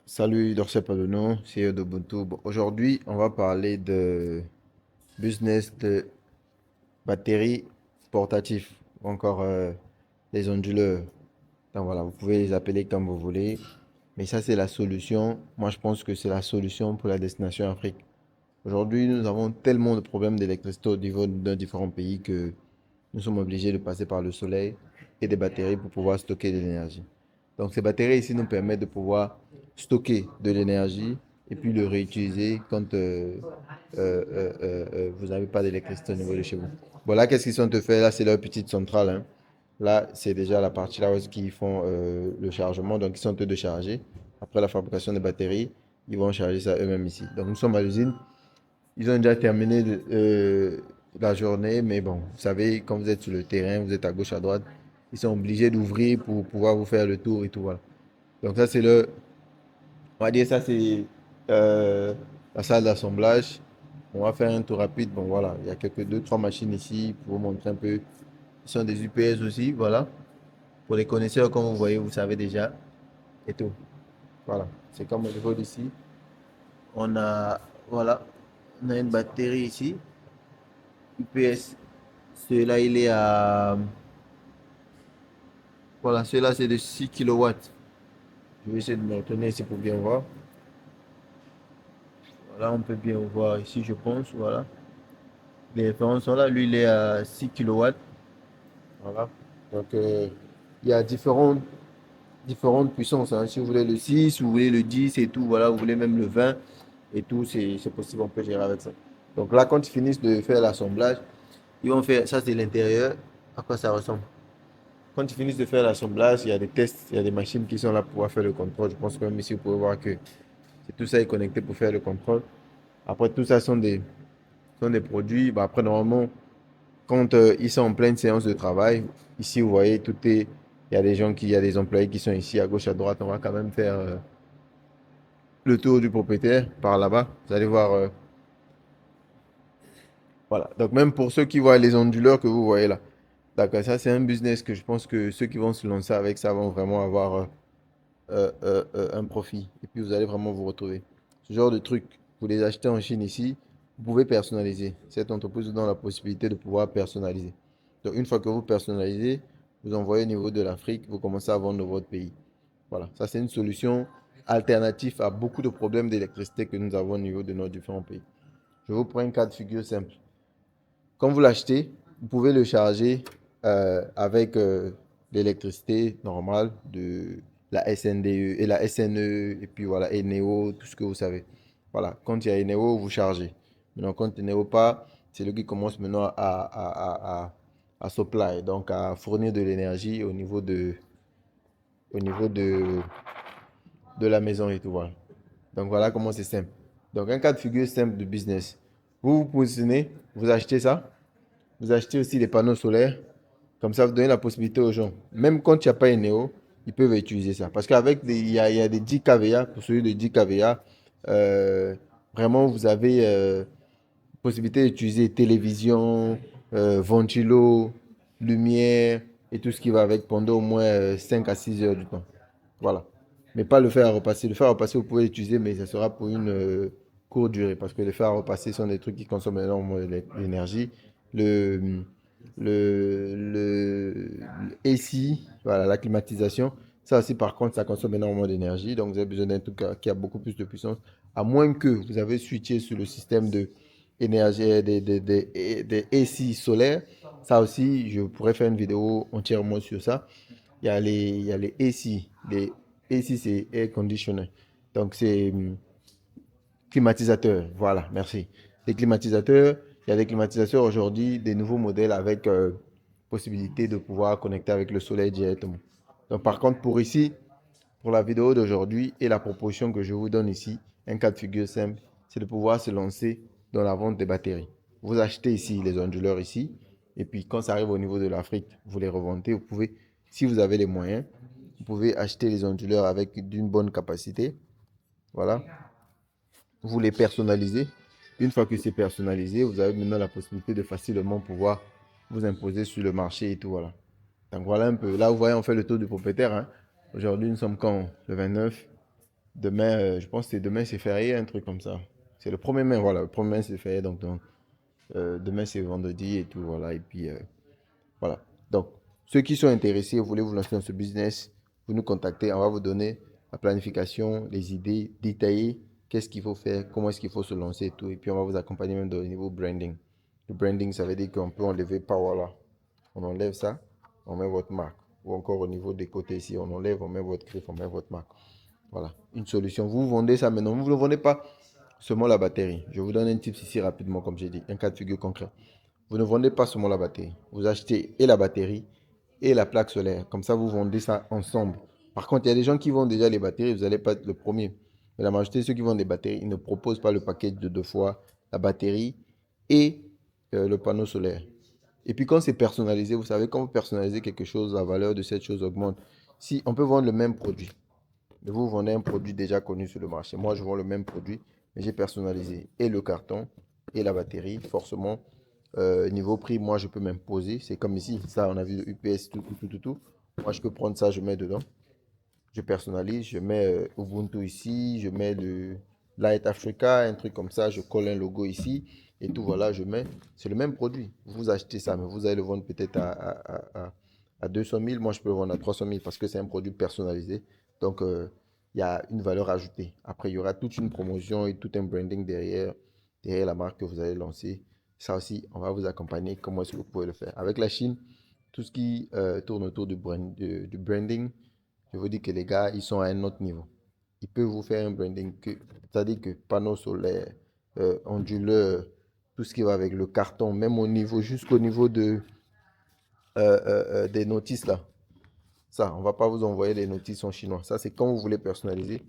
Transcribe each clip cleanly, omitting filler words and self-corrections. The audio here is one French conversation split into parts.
Salut, Dorcet Padono, CEO d'Ubuntu. Bon, aujourd'hui, on va parler de business de batteries portatifs, ou encore les onduleurs. Donc voilà, vous pouvez les appeler comme vous voulez, mais ça, c'est la solution. Moi, je pense que c'est la solution pour la destination Afrique. Aujourd'hui, nous avons tellement de problèmes d'électricité au niveau d'un différents pays que nous sommes obligés de passer par le soleil et des batteries pour pouvoir stocker de l'énergie. Donc ces batteries ici nous permettent de pouvoir stocker de l'énergie et puis le réutiliser quand vous n'avez pas d'électricité au niveau de chez vous. Bon là, qu'est-ce qu'ils sont te faire? Là, c'est leur petite centrale, hein. Là, c'est déjà la partie là où ils font le chargement. Donc ils sont en train de charger. Après la fabrication des batteries, ils vont charger ça eux-mêmes ici. Donc nous sommes à l'usine. Ils ont déjà terminé la journée, mais bon, vous savez, quand vous êtes sur le terrain, vous êtes à gauche, à droite, ils sont obligés d'ouvrir pour pouvoir vous faire le tour et tout, voilà. Donc ça, on va dire ça, c'est euh, la salle d'assemblage. On va faire un tour rapide. Bon, voilà, il y a quelques deux, trois machines ici pour vous montrer un peu. Ce sont des UPS aussi, voilà. Pour les connaisseurs, comme vous voyez, vous savez déjà et tout. Voilà, c'est comme au niveau d'ici. On a, voilà, on a une batterie ici. UPS. Celui-là, il est à. Voilà, celui-là, c'est de 6 kilowatts. Je vais essayer de me retourner ici pour bien voir. Voilà, on peut bien voir ici, je pense. Voilà. Les références sont là. Lui, il est à 6 kilowatts. Voilà. Donc, il y a différentes puissances, hein. Si vous voulez le 6, vous voulez le 10 et tout, voilà, vous voulez même le 20 et tout, c'est possible, on peut gérer avec ça. Donc là, quand ils finissent de faire l'assemblage, ils vont faire, ça c'est l'intérieur, à quoi ça ressemble. Quand ils finissent de faire l'assemblage, il y a des tests, il y a des machines qui sont là pour pouvoir faire le contrôle. Je pense que même ici, vous pouvez voir que tout ça est connecté pour faire le contrôle. Après, tout ça sont des produits. Bah, après, normalement, quand ils sont en pleine séance de travail, ici, vous voyez, il y a des gens il y a des employés qui sont ici à gauche, à droite. On va quand même faire le tour du propriétaire par là-bas. Vous allez voir. Voilà. Donc, même pour ceux qui voient les onduleurs que vous voyez là. D'accord, ça, c'est un business que je pense que ceux qui vont se lancer avec ça vont vraiment avoir un profit. Et puis vous allez vraiment vous retrouver. Ce genre de truc, vous les achetez en Chine ici, vous pouvez personnaliser. Cette entreprise vous donne la possibilité de pouvoir personnaliser. Donc une fois que vous personnalisez, vous envoyez au niveau de l'Afrique, vous commencez à vendre dans votre pays. Voilà, ça c'est une solution alternative à beaucoup de problèmes d'électricité que nous avons au niveau de nos différents pays. Je vous prends un cas de figure simple. Quand vous l'achetez, vous pouvez le charger avec l'électricité normale de la SNDE et la SNE et puis voilà, Eneo, tout ce que vous savez. Voilà, quand il y a Eneo, vous chargez. Maintenant, quand Eneo pas, c'est lui qui commence maintenant à supply, donc à fournir de l'énergie au niveau de la maison et tout. Voilà. Donc voilà comment c'est simple. Donc un cas de figure simple de business. Vous vous positionnez, vous achetez ça. Vous achetez aussi des panneaux solaires. Comme ça, vous donnez la possibilité aux gens. Même quand il n'y a pas Eneo, ils peuvent utiliser ça. Parce qu'avec il y a des 10 kVA, pour celui de 10 kVA, vraiment, vous avez possibilité d'utiliser télévision, ventilo, lumière et tout ce qui va avec pendant au moins 5 à 6 heures du temps. Voilà. Mais pas le fer à repasser. Le fer à repasser, vous pouvez l'utiliser, mais ça sera pour une courte durée. Parce que les fers à repasser sont des trucs qui consomment énormément d'énergie. Le, le AC, voilà, la climatisation, ça aussi, par contre, ça consomme énormément d'énergie. Donc, vous avez besoin d'un truc qui a beaucoup plus de puissance. À moins que vous avez switché sur le système de énergie, des AC solaires. Ça aussi, je pourrais faire une vidéo entièrement sur ça. Il y a les AC. Les AC, c'est air conditioner. Donc, c'est climatiseur. Voilà, merci. Les climatisateurs, il y a des climatisateurs aujourd'hui, des nouveaux modèles avec possibilité de pouvoir connecter avec le soleil directement. Donc, par contre, pour ici, pour la vidéo d'aujourd'hui et la proposition que je vous donne ici, un cas de figure simple, c'est de pouvoir se lancer dans la vente des batteries. Vous achetez ici les onduleurs ici, et puis quand ça arrive au niveau de l'Afrique, vous les revendez. Vous pouvez, si vous avez les moyens, vous pouvez acheter les onduleurs avec d'une bonne capacité. Voilà. Vous les personnalisez. Une fois que c'est personnalisé, vous avez maintenant la possibilité de facilement pouvoir vous imposer sur le marché et tout. Voilà. Donc voilà un peu. Là, vous voyez, on fait le tour du propriétaire, hein. Aujourd'hui, nous sommes quand? Le 29. Demain, je pense que c'est demain, c'est férié, un truc comme ça. C'est le 1er mai, voilà. Le 1er mai, c'est férié. Donc, demain, c'est vendredi et tout, voilà. Et puis, voilà. Donc, ceux qui sont intéressés, vous voulez vous lancer dans ce business, vous nous contactez. On va vous donner la planification, les idées détaillées, qu'est-ce qu'il faut faire, comment est-ce qu'il faut se lancer et tout. Et puis, on va vous accompagner même au niveau branding. Le branding, ça veut dire qu'on peut enlever Power là. On enlève ça, on met votre marque. Ou encore au niveau des côtés ici, on enlève, on met votre griffe, on met votre marque. Voilà, une solution. Vous vendez ça maintenant. Vous ne le vendez pas seulement la batterie. Je vous donne un tip ici rapidement, comme j'ai dit, un cas de figure concret. Vous ne vendez pas seulement la batterie. Vous achetez et la batterie et la plaque solaire. Comme ça, vous vendez ça ensemble. Par contre, il y a des gens qui vendent déjà les batteries. Vous n'allez pas être le premier. Mais la majorité de ceux qui vendent des batteries, ils ne proposent pas le package de 2 fois la batterie et le panneau solaire. Et puis quand c'est personnalisé, vous savez, quand vous personnalisez quelque chose, la valeur de cette chose augmente. Si on peut vendre le même produit, mais vous vendez un produit déjà connu sur le marché. Moi, je vends le même produit, mais j'ai personnalisé et le carton et la batterie. Forcément, niveau prix, moi, je peux m'imposer. C'est comme ici, ça, on a vu le UPS, tout, tout, tout, tout, tout. Moi, je peux prendre ça, je mets dedans. Je personnalise, je mets Ubuntu ici, je mets le Light Africa, un truc comme ça, je colle un logo ici et tout, voilà, je mets. C'est le même produit. Vous achetez ça, mais vous allez le vendre peut-être à 200 000. Moi, je peux le vendre à 300 000 parce que c'est un produit personnalisé. Donc, il y a une valeur ajoutée. Après, il y aura toute une promotion et tout un branding derrière la marque que vous allez lancer. Ça aussi, on va vous accompagner. Comment est-ce que vous pouvez le faire? Avec la Chine, tout ce qui tourne autour du branding, je vous dis que les gars, ils sont à un autre niveau. Ils peuvent vous faire un branding, c'est-à-dire que panneaux solaires, onduleurs, tout ce qui va avec le carton, même au niveau, jusqu'au niveau des notices là. Ça, on ne va pas vous envoyer les notices en chinois. Ça, c'est quand vous voulez personnaliser.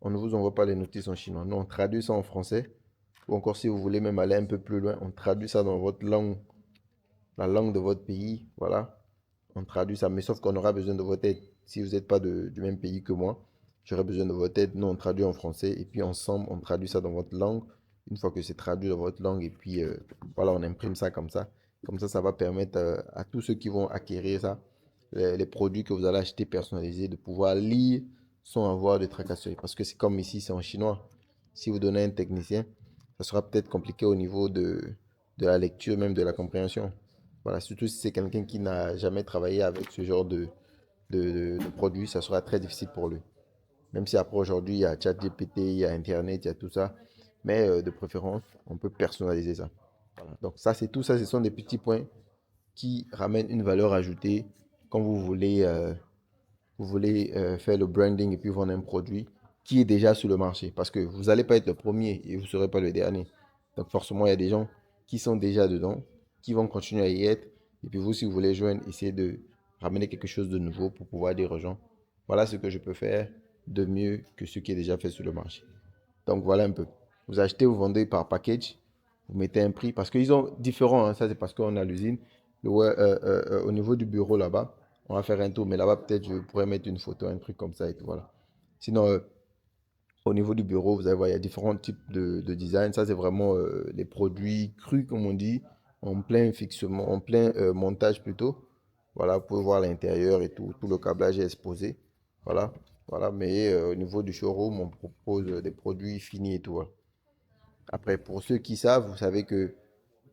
On ne vous envoie pas les notices en chinois. Non, on traduit ça en français. Ou encore, si vous voulez même aller un peu plus loin, on traduit ça dans votre langue, la langue de votre pays. Voilà. On traduit ça, mais sauf qu'on aura besoin de votre aide. Si vous n'êtes pas du même pays que moi, j'aurai besoin de votre aide. Nous, on traduit en français et puis ensemble, on traduit ça dans votre langue. Une fois que c'est traduit dans votre langue, et puis voilà, on imprime ça comme ça. Comme ça va permettre à tous ceux qui vont acquérir ça, les produits que vous allez acheter personnalisés, de pouvoir lire sans avoir de tracasseries. Parce que c'est comme ici, c'est en chinois. Si vous donnez à un technicien, ça sera peut-être compliqué au niveau de la lecture, même de la compréhension. Voilà, surtout si c'est quelqu'un qui n'a jamais travaillé avec ce genre de produit, ça sera très difficile pour lui. Même si après aujourd'hui, il y a ChatGPT, il y a Internet, il y a tout ça. Mais de préférence, on peut personnaliser ça. Voilà. Donc ça, c'est tout ça, ce sont des petits points qui ramènent une valeur ajoutée quand vous voulez faire le branding et puis vendre un produit qui est déjà sur le marché. Parce que vous n'allez pas être le premier et vous ne serez pas le dernier. Donc forcément, il y a des gens qui sont déjà dedans, qui vont continuer à y être. Et puis vous, si vous voulez joindre, essayez de ramener quelque chose de nouveau pour pouvoir dire aux gens, voilà ce que je peux faire de mieux que ce qui est déjà fait sur le marché. Donc voilà un peu. Vous achetez, vous vendez par package, vous mettez un prix, parce qu'ils sont différents, hein. Ça c'est parce qu'on a l'usine. Ouais, au niveau du bureau là-bas, on va faire un tour, mais là-bas peut-être je pourrais mettre une photo, un truc comme ça et tout, voilà. Sinon, au niveau du bureau, vous allez voir, il y a différents types de design. Ça c'est vraiment les produits crus, comme on dit, en plein fixement, en plein montage plutôt. Voilà, vous pouvez voir l'intérieur et tout, tout le câblage est exposé. Voilà, voilà, mais au niveau du showroom, on propose des produits finis et tout, voilà. Après, pour ceux qui savent, vous savez que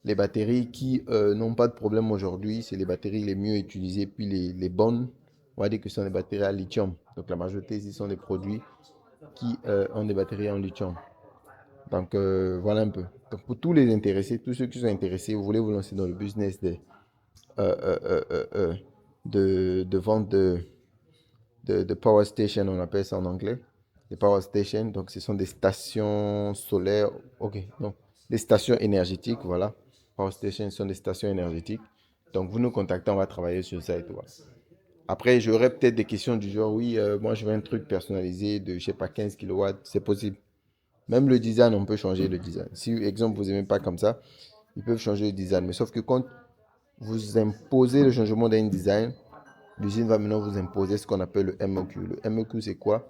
les batteries qui n'ont pas de problème aujourd'hui, c'est les batteries les mieux utilisées. Puis les bonnes, on va dire que ce sont les batteries à lithium. Donc la majorité ici sont des produits qui ont des batteries en lithium. Donc voilà un peu. Donc pour tous les intéressés, tous ceux qui sont intéressés, vous voulez vous lancer dans le business euh, euh, euh, euh, euh, de vente de power station, on appelle ça en anglais. Les power stations, donc ce sont des stations solaires, ok, non, des stations énergétiques, voilà. Power stations sont des stations énergétiques. Donc vous nous contactez, on va travailler sur ça et tout, voilà. Après, j'aurais peut-être des questions du genre, oui, moi je veux un truc personnalisé de, je sais pas, 15 kilowatts, c'est possible. Même le design, on peut changer le design. Si, exemple, vous n'aimez pas comme ça, ils peuvent changer le design. Mais sauf que quand vous imposez le changement d'un design, l'usine va maintenant vous imposer ce qu'on appelle le MOQ. Le MOQ, c'est quoi?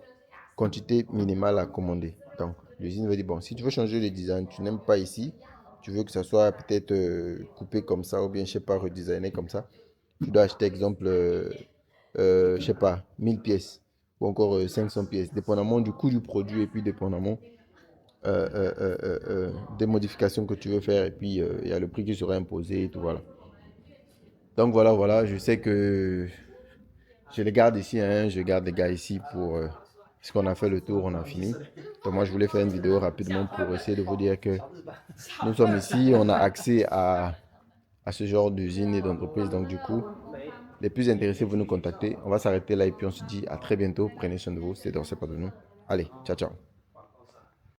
Quantité minimale à commander. Donc, l'usine va dire, bon, si tu veux changer le design, tu n'aimes pas ici, tu veux que ça soit peut-être coupé comme ça, ou bien, je sais pas, redesigné comme ça, tu dois acheter, exemple, je sais pas, 1000 pièces. ou encore 500 pièces, dépendamment du coût du produit et puis dépendamment des modifications que tu veux faire. Et puis, il y a le prix qui sera imposé et tout, voilà. Donc, voilà, je sais que je les garde ici, hein, je garde les gars ici pour... parce qu'on a fait le tour, on a fini. Donc, moi, je voulais faire une vidéo rapidement pour essayer de vous dire que nous sommes ici, on a accès à ce genre d'usine et d'entreprise. Donc, du coup, les plus intéressés, vous nous contactez. On va s'arrêter là et puis on se dit à très bientôt. Prenez soin de vous. C'est dans C'est pas de nous. Allez, ciao, ciao.